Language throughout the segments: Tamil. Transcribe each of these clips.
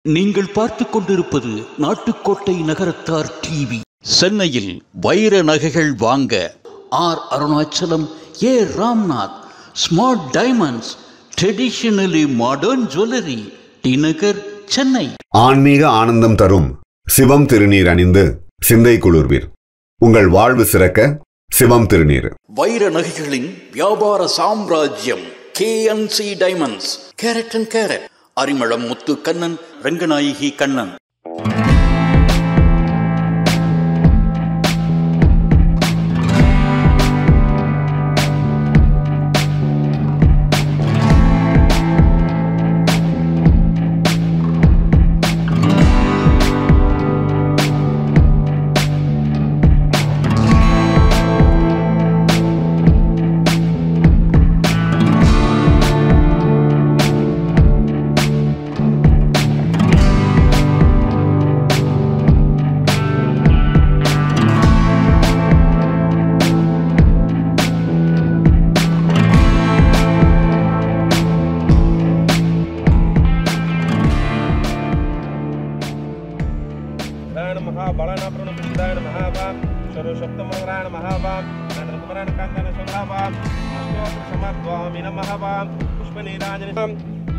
நீங்கள் பார்த்துக் கொண்டிருப்பது நாட்டுக்கோட்டை நகரத்தார் டிவி. சென்னையில் வைர நகைகள் வாங்க R Arunachalam, A Ramnath, smart diamonds, traditionally modern jewellery, T Nagar, Chennai. ஆன்மீக ஆனந்தம் தரும் சிவம் திருநீர் அணிந்து சிந்தை குளிர்வீர். உங்கள் வாழ்வு சிறக்க சிவம் திருநீர். வைர நகைகளின் வியாபார சாம்ராஜ்யம் KNC diamonds, carat and carat, Arimalam Muthu Kannan, Ranganayaki Kannan.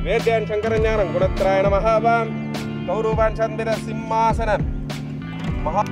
வேத்யான் சங்கரஞானம் குணத்ராயண மகாபாம் கௌரவான் சந்திர சிம்மாசனம் மகா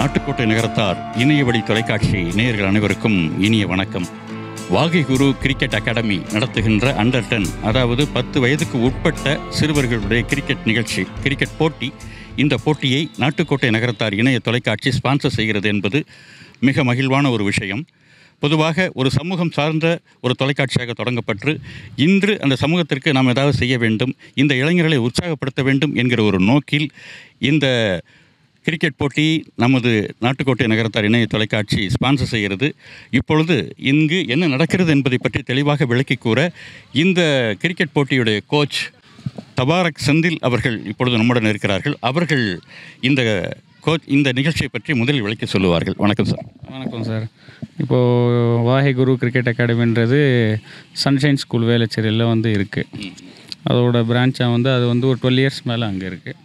நாட்டுக்கோட்டை நகரத்தார் இணையவழி தொலைக்காட்சி நேயர்கள் அனைவருக்கும் இனிய வணக்கம். வாகை குரு கிரிக்கெட் அகாடமி நடத்துகின்ற அண்டர் 10, அதாவது 10 வயதுக்கு உட்பட்ட சிறுவர்களுடைய கிரிக்கெட் நிகழ்ச்சி, கிரிக்கெட் போட்டி. இந்த போட்டியை நாட்டுக்கோட்டை நகரத்தார் இணைய தொலைக்காட்சி ஸ்பான்சர் செய்கிறது என்பது மிக மகிழ்வான ஒரு விஷயம். பொதுவாக ஒரு சமூகம் சார்ந்த ஒரு தொலைக்காட்சியாக தொடங்கப்பட்டு இன்று அந்த சமூகத்திற்கு நாம் ஏதாவது செய்ய வேண்டும், இந்த இளைஞர்களை உற்சாகப்படுத்த வேண்டும் என்கிற ஒரு நோக்கில் இந்த கிரிக்கெட் போட்டி நமது நாட்டுக்கோட்டை நகரத்தார் இணைய தொலைக்காட்சி ஸ்பான்சர் செய்கிறது. இப்பொழுது இங்கு என்ன நடக்கிறது என்பதை பற்றி தெளிவாக விளக்கி கூற இந்த கிரிக்கெட் போட்டியுடைய கோச் தபாரக் செந்தில் அவர்கள் இப்பொழுது நம்முடன் இருக்கிறார்கள். அவர்கள் இந்த நிகழ்ச்சியை பற்றி முதலில் விளக்கி சொல்லுவார்கள். வணக்கம் சார். வணக்கம் சார். இப்போது வாகை குரு கிரிக்கெட் அகாடமின்றது சன்ஷைன் ஸ்கூல் வேளச்சேரியில் இருக்குது. அதோட பிரான்ச்சாக அது ஒரு 12 இயர்ஸ் மேலே அங்கே இருக்குது.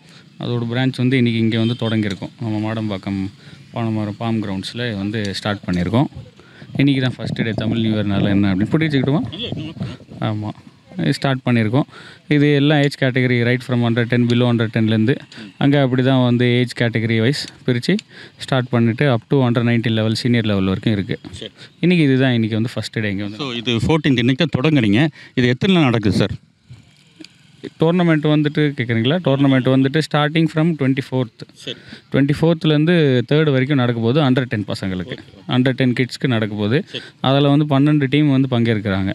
அதோட பிரான்ச் இன்றைக்கி இங்கே தொடங்கியிருக்கோம். நம்ம மாடம்பாக்கம் பானமரம் பாம் கிரவுண்ட்ஸில் ஸ்டார்ட் பண்ணியிருக்கோம். இன்றைக்கி தான் ஃபஸ்ட்டு டே, தமிழ் நியூ இயர்னால என்ன அப்படின்னு பிடிச்சிக்கிட்டோமா? ஆமாம், ஸ்டார்ட் பண்ணியிருக்கோம். இது எல்லாம் age category, right from 110 below 110லேருந்து அங்கே அப்படி தான் ஏஜ் கேட்டகரி வைஸ் பிரித்து ஸ்டார்ட் பண்ணிவிட்டு up to 190 level, senior level வரைக்கும் இருக்குது. இன்றைக்கி இதுதான் ஃபஸ்ட்டு டே இங்கே ஸோ இது 14th இன்றைக்கி தான் தொடங்குறீங்க. இது எத்தனை நாள் நடக்குது சார்? டோர்னமெண்ட் வந்துட்டு கேட்குறீங்களா? டோர்னமெண்ட் வந்துட்டு ஸ்டார்டிங் ஃப்ரம் 24th தேர்ட் வரைக்கும் நடக்க போகுது. Under 10 பசங்களுக்கு, Under 10 கிட்ஸ்க்கு நடக்க போகுது. அதில் வந்து 12 டீம் வந்து பங்கேற்கிறாங்க.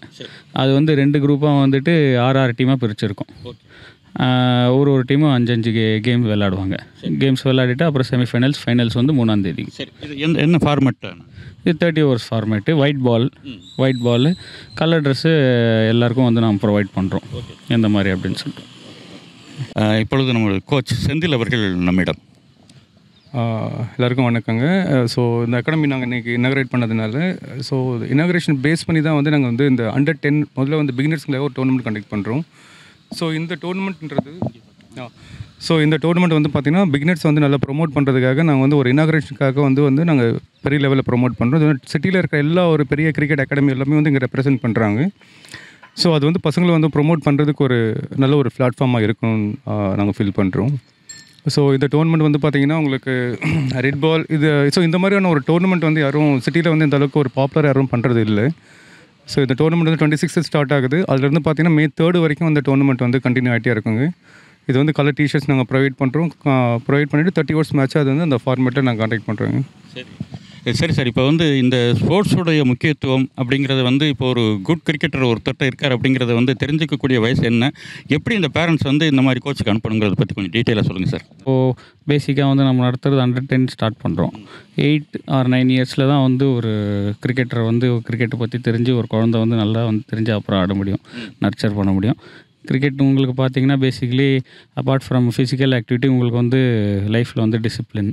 அது வந்து 2 குரூப்பாக வந்துட்டு 6 டீமாக பிரிச்சிருக்கும். ஒரு டீமும் 5 கேம் விளையாடுவாங்க. கேம்ஸ் விளையாடிட்டு அப்புறம் செமிஃபைனல்ஸ், ஃபைனல்ஸ் வந்து 3ஆம் தேதி. சரி, இது என்ன ஃபார்மேட்? இது 30 overs format. White ball, colour dress எல்லாருக்கும் வந்து நாம் ப்ரொவைட் பண்ணுறோம். எந்த மாதிரி அப்படின்னு சொல்லிட்டு இப்பொழுது நம்ம கோச் செந்தில் அவர்கள் நம்மிடம். எல்லாருக்கும் வணக்கங்க. ஸோ இந்த அகாடமி நாங்கள் இன்றைக்கி இனாக்ரேட் பண்ணதுனால, ஸோ இனாக்ரேஷன் பேஸ் பண்ணி தான் வந்து நாங்கள் வந்து இந்த Under 10 முதல்ல வந்து பிகினர்ஸ்க்குள்ள ஒரு டோர்னமெண்ட் கண்டக்ட் பண்ணுறோம். ஸோ இந்த டோர்னமெண்ட்ன்றது வந்து பார்த்திங்கன்னா பிகினர்ஸ் வந்து நல்லா ப்ரொமோட் பண்ணுறதுக்காக நாங்கள் வந்து ஒரு இனாக்ரேஷனுக்காக வந்து நாங்கள் பெரிய லெவலில் ப்ரொமோட் பண்ணுறோம். சிட்டியில் இருக்க எல்லா ஒரு பெரிய கிரிக்கெட் அகாடமி எல்லாமே வந்து இங்கே ரெப்ரசென்ட் பண்ணுறாங்க. ஸோ அது வந்து பசங்களை வந்து ப்ரொமோட் பண்ணுறதுக்கு ஒரு நல்ல ஒரு பிளாட்ஃபார்மாக இருக்கும்னு நாங்கள் ஃபீல் பண்ணுறோம். ஸோ இந்த டோர்னமெண்ட் வந்து பார்த்திங்கன்னா உங்களுக்கு ரெட் பால் இது. ஸோ இந்த மாதிரியான ஒரு டோர்னமெண்ட் வந்து யாரும் சிட்டியில் வந்து இந்த அளவுக்கு ஒரு பாப்புலர் யாரும் பண்ணுறது இல்லை. ஸோ இந்த டோர்னமெண்ட் வந்து 26 ஸ்டார்ட் ஆகுது. அதுலேருந்து பார்த்திங்கன்னா May 3 வரைக்கும் அந்த டோர்னமெண்ட் வந்து கண்டினியூ ஆகிட்டே இருக்குங்க. இது வந்து கலர் டிஷர்ட்ஸ் நாங்கள் ப்ரொவைட் பண்ணுறோம். ப்ரொவைட் பண்ணிவிட்டு 30 ஓவர்ஸ் மேட்ச் அது வந்து அந்த ஃபார்மேட்டில் நாங்கள் கான்டாக்ட் பண்ணுறோங்க. சரி. இப்போ வந்து இந்த ஸ்போர்ட்ஸோடைய முக்கியத்துவம் அப்படிங்கிறது வந்து இப்போ ஒரு குட் கிரிக்கெட்டர் ஒருத்தர் இருக்கார் அப்படிங்கிறத வந்து தெரிஞ்சிக்கக்கூடிய வயசு என்ன, எப்படி இந்த பேரண்ட்ஸ் வந்து இந்த மாதிரி கோச்சுக்கு அனுப்பணுங்கிறத பற்றி கொஞ்சம் டீட்டெயிலாக சொல்லுங்கள் சார். இப்போது பேசிக்காக வந்து நம்ம நடத்துகிறது Under 10 ஸ்டார்ட் பண்ணுறோம். 8 or 9 இயர்ஸில் தான் வந்து ஒரு கிரிக்கெட்டரை வந்து கிரிக்கெட்டை பற்றி தெரிஞ்சு ஒரு குழந்தை வந்து நல்லா வந்து தெரிஞ்சு அப்புறம் ஆட முடியும், நர்ச்சர் பண்ண முடியும். கிரிக்கெட் உங்களுக்கு பார்த்தீங்கன்னா basically apart from physical activity உங்களுக்கு வந்து லைஃப்பில் வந்து டிசிப்ளின்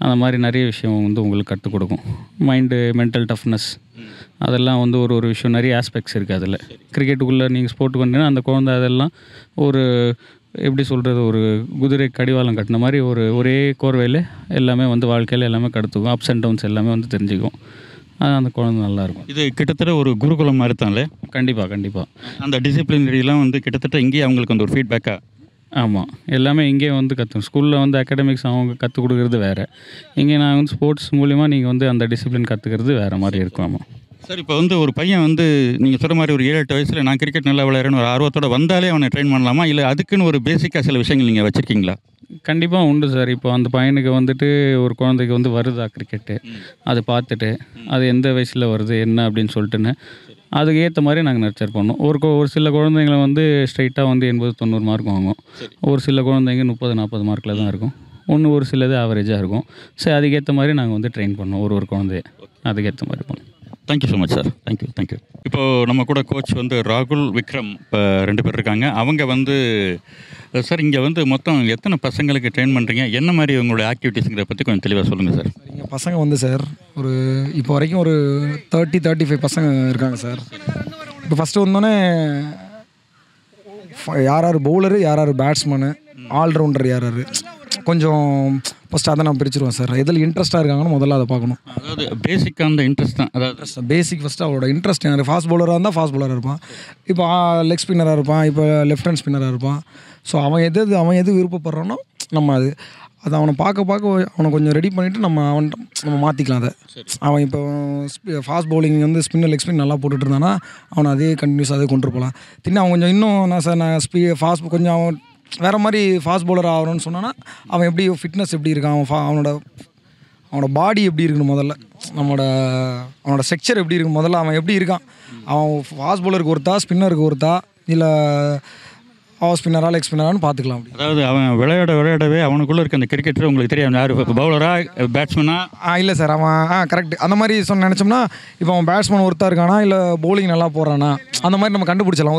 அந்த மாதிரி நிறைய விஷயம் வந்து உங்களுக்கு கற்றுக் கொடுக்கும். மைண்டு, மென்டல் டஃப்னஸ் அதெல்லாம் வந்து ஒரு விஷயம், நிறைய ஆஸ்பெக்ட்ஸ் இருக்குது அதில். கிரிக்கெட்டுக்குள்ளே நீங்கள் ஸ்போர்ட்டுக்கு வந்தீங்கன்னா அந்த குழந்தை அதெல்லாம் ஒரு எப்படி சொல்கிறது, ஒரு குதிரை கடிவாளம் கட்டின மாதிரி ஒரே கோர்வையில் எல்லாமே வந்து வாழ்க்கையில் எல்லாமே கற்றுக்கும். அப்ஸ் அண்ட் டவுன்ஸ் எல்லாமே வந்து தெரிஞ்சுக்கும். அந்த குழந்தை நல்லாயிருக்கும். இது கிட்டத்தட்ட ஒரு குருகுலம் மாதிரி தான்ல? கண்டிப்பாக. அந்த டிசிப்ளினரிலாம் வந்து கிட்டத்தட்ட இங்கேயே அவங்களுக்கு வந்து ஒரு ஃபீட்பேக்காக. ஆமாம், எல்லாமே இங்கே வந்து கற்றுக்கும். ஸ்கூலில் வந்து அகாடமிக்ஸ் அவங்க கற்றுக் கொடுக்குறது வேறு, இங்கே நான் வந்து ஸ்போர்ட்ஸ் மூலிமா நீங்கள் வந்து அந்த டிசிப்ளின் கற்றுக்கிறது வேறு மாதிரி இருக்கும். ஆமாம் சார். இப்போ வந்து ஒரு பையன் வந்து நீங்கள் சொல்கிற மாதிரி ஒரு 7-8 வயசில் நான் கிரிக்கெட் நல்லா விளையாடுறேன்னு ஒரு ஆர்வத்தோடு வந்தாலே அவனை ட்ரெயின் பண்ணலாமா, இல்லை அதுக்குன்னு ஒரு பேசிக்காக சில விஷயங்கள் நீங்கள் வச்சுருக்கீங்களா? கண்டிப்பாக உண்டு சார். இப்போ அந்த பையனுக்கு வந்துட்டு ஒரு குழந்தைக்கு வந்து வருதா கிரிக்கெட்டு, அதை பார்த்துட்டு அது எந்த வயசில் வருது என்ன அப்படின்னு சொல்லிட்டுன்னு அதுக்கு ஏற்ற மாதிரி நாங்கள் நர்ச்சர் பண்ணோம். ஒரு சில குழந்தைங்களை வந்து ஸ்ட்ரைட்டாக வந்து 80-90 மார்க் வாங்கும். ஒரு சில குழந்தைங்க 30-40 மார்க்கில் தான் இருக்கும். ஒரு சிலது ஆவரேஜாக இருக்கும். சரி, அதுக்கேற்ற மாதிரி நாங்கள் வந்து ட்ரெயின் பண்ணோம் ஒரு குழந்தைய, அதுக்கேற்ற மாதிரி பண்ணோம். Thank you so much sir. Thank you. இப்போது நம்ம கூட கோச் வந்து ராகுல், விக்ரம் இப்போ 2 பேர் இருக்காங்க. அவங்க வந்து சார் இங்கே வந்து மொத்தம் எத்தனை பசங்களுக்கு ட்ரெயின் பண்ணுறீங்க, என்ன மாதிரி உங்களுடைய ஆக்டிவிட்டீஸுங்கிறத பற்றி கொஞ்சம் தெளிவாக சொல்லுங்கள் சார். இங்கே பசங்க வந்து சார் இப்போ வரைக்கும் ஒரு 30-35 பசங்க இருக்காங்க சார். இப்போ ஃபஸ்ட்டு வந்தோடனே யார் பவுலரு, யார் பேட்ஸ்மேனு, ஆல்ரவுண்டர் யார் கொஞ்சம் ஃபஸ்ட்டு அதை நான் பிரிச்சுருவேன் சார். எதில் இன்ட்ரெஸ்ட்டாக இருக்காங்கன்னு முதல்ல அதை பார்க்கணும். அதாவது பேசிக்காக அந்த இன்ட்ரெஸ்ட் தான். அதாவது பேசிக் ஃபஸ்ட்டு அவரோட இன்ட்ரெஸ்ட். எனக்கு ஃபாஸ்ட் பவுலராக இருந்தால் ஃபாஸ்ட் பவுலராக இருப்பான், இப்போ லெக் ஸ்பின்னராக இருப்பான், இப்போ லெஃப்ட் ஹேண்ட் ஸ்பின்னராக இருப்பான். ஸோ அவன் எது விருப்பப்படுறானோ நம்ம அதை அவனை பார்க்க அவனை கொஞ்சம் ரெடி பண்ணிவிட்டு நம்ம மாற்றிக்கலாம். அதை அவன் இப்போ ஃபாஸ்ட் பவுலிங் வந்து ஸ்பின்னர், லெக் ஸ்பின் நல்லா போட்டுட்டு இருந்தானா அவனை அதே கண்டினியூஸாக அதே கொண்டு போகலாம். அவன் கொஞ்சம் இன்னும் நான் ஃபாஸ்ட் கொஞ்சம் அவன் வேறு மாதிரி ஃபாஸ்ட் பவுலர் ஆகணும்னு சொன்னான்னா அவன் எப்படி ஃபிட்னஸ் எப்படி இருக்கான், அவனோட பாடி எப்படி இருக்கணும், முதல்ல அவனோட ஸ்ட்ரக்சர் எப்படி இருக்கும், முதல்ல அவன் எப்படி இருக்கான், அவன் ஃபாஸ்ட் பவுலருக்கு ஒருத்தா, ஸ்பின்னருக்கு ஒருத்தா, இல்லை ஆஃப் ஸ்பின்னரா லெக் ஸ்பின்னரான்னு பார்த்துக்கலாம். அதாவது அவன் விளையாடவே அவனுக்குள்ளே இருக்க அந்த கிரிக்கெட்டர் உங்களுக்கு தெரியும் யார் பவுலரா பேட்ஸ்மேனா? இல்லை சார், அவன் கரெக்ட் அந்த மாதிரி நினச்சோம்னா இப்போ அவன் பேட்ஸ்மேன் ஒருத்தா இருக்கானா இல்லை பவுலிங் நல்லா போகிறானா அந்த மாதிரி நம்ம கண்டுபிடிச்சலாம்.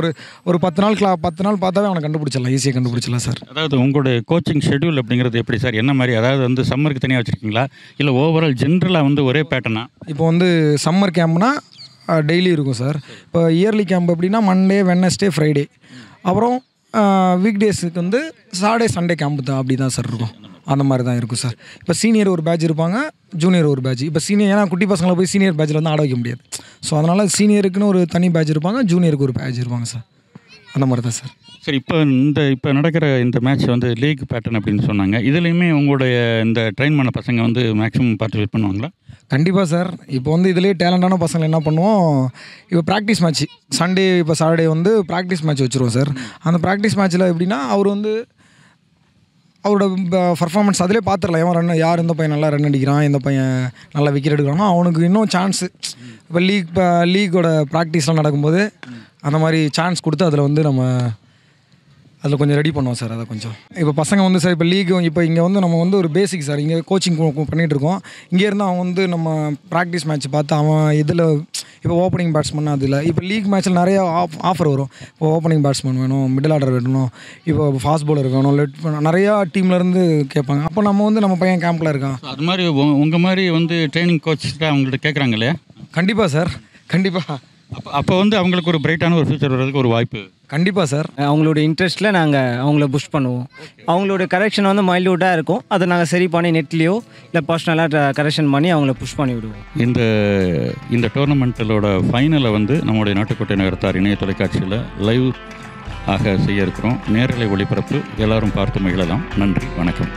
ஒரு 10 நாள் பார்த்தாவே அவனை கண்டுபிடிச்சலாம், ஈஸியாக கண்டுபிடிச்சலாம் சார். அதாவது உங்களுடைய கோச்சிங் ஷெட்யூல் அப்படிங்கிறது எப்படி சார், என்ன மாதிரி? அதாவது வந்து சம்மருக்கு தனியாக வச்சுருக்கீங்களா, இல்லை ஓவரால் ஜென்ரலாக வந்து ஒரே பேட்டர்னா? இப்போ வந்து சம்மர் கேம்ப்னா டெய்லி இருக்கும் சார். இப்போ இயர்லி கேம்ப் எப்படின்னா மண்டே, வெட்னஸ்டே, ஃப்ரைடே, அப்புறம் வீக் டேஸுக்கு வந்து சாட்டர்டே, சண்டே கேம்ப் தான். அப்படி தான் சார் இருக்கும், அந்த மாதிரி தான் இருக்கும் சார். இப்போ சீனியர் ஒரு பேட்ச் இருப்பாங்க, ஜூனியர் ஒரு பேட்ச். இப்போ சீனியர் ஏன்னா குட்டி பசங்களை போய் சீனியர் பேட்சில் வந்து ஆட வைக்க முடியாது. ஸோ அதனால் சீனியருக்குன்னு ஒரு தனி பேட்ச் இருப்பாங்க, ஜூனியருக்கு ஒரு பேட்ச் இருப்பாங்க சார். அந்த மாதிரி தான் சார். சரி, இப்போ நடக்கிற இந்த மேட்ச் வந்து லீக் பேட்டர்ன் அப்படின்னு சொன்னாங்க. இதுலேயுமே உங்களுடைய இந்த ட்ரெயின் பண்ண பசங்க வந்து மேக்ஸிமம் பார்ட்டிசிபேட் பண்ணுவாங்களா? கண்டிப்பாக சார். இப்போ வந்து இதுலேயே டேலண்டான பசங்களை என்ன பண்ணுவோம், இப்போ ப்ராக்டிஸ் மேட்ச் சண்டே, இப்போ சாட்டர்டே வந்து ப்ராக்டிஸ் மேட்ச் வச்சுருவோம் சார். அந்த ப்ராக்டிஸ் மேட்ச்சில் எப்படின்னா அவர் வந்து அவரோட பர்ஃபார்மன்ஸ் அதிலே பார்த்துடலாம். யார் இந்த பையன் நல்லா ரன் அடிக்கிறான், இந்த பையன் நல்லா விக்கெட் எடுக்கிறானோ அவனுக்கு இன்னும் சான்ஸு. இப்போ லீக்கோட ப்ராக்டிஸ்லாம் நடக்கும்போது அந்த மாதிரி சான்ஸ் கொடுத்து அதில் வந்து நம்ம அதில் கொஞ்சம் ரெடி பண்ணுவோம் சார். அதை கொஞ்சம் இப்போ பசங்க வந்து சார் இப்போ லீக் இப்போ இங்கே வந்து நம்ம வந்து ஒரு பேசிக் சார், இங்கே கோச்சிங் பண்ணிகிட்ருக்கோம். இங்கேருந்து அவன் வந்து நம்ம ப்ராக்டிஸ் மேட்ச் பார்த்து அவன் இதில் இப்போ ஓப்பனிங் பேட்ஸ்மேன் அதில் இப்போ லீக் மேட்ச்சில் நிறையா ஆஃபர் வரும். இப்போ ஓப்பனிங் பேட்ஸ்மேன் வேணும், மிடில் ஆர்டர் வேணும், இப்போ ஃபாஸ்ட் பவுலர் வேணும், நிறையா டீம்லேருந்து கேட்பாங்க. அப்போ நம்ம வந்து நம்ம பையன் கேம்பில் இருக்கான். அது மாதிரி உங்கள் மாதிரி வந்து ட்ரைனிங் கோச்சிட்ட அவங்கள்ட்ட கேட்குறாங்க இல்லையா? கண்டிப்பாக சார், கண்டிப்பாக. அப்போ வந்து அவங்களுக்கு ஒரு பிரைட்டான ஒரு ஃபியூச்சர் வர்றதுக்கு ஒரு வாய்ப்பு. கண்டிப்பாக சார். அவங்களோட இன்ட்ரெஸ்ட்டில் நாங்கள் அவங்கள புஷ் பண்ணுவோம். அவங்களோட கரெக்ஷன் வந்து மைல்யூட்டாக இருக்கும். அதை நாங்கள் சரி பண்ணி நெட்லேயோ இல்லை பர்சனலாக கரெக்ஷன் பண்ணி அவங்கள புஷ் பண்ணி விடுவோம். இந்த டோர்னமெண்ட்டோட ஃபைனலை வந்து நம்முடைய நாட்டுக்கோட்டை நகரத்தார் இணைய தொலைக்காட்சியில் லைவ் ஆக செய்ய இருக்கிறோம். நேரலை ஒளிபரப்பு எல்லாரும் பார்த்து மகிழலாம். நன்றி, வணக்கம்.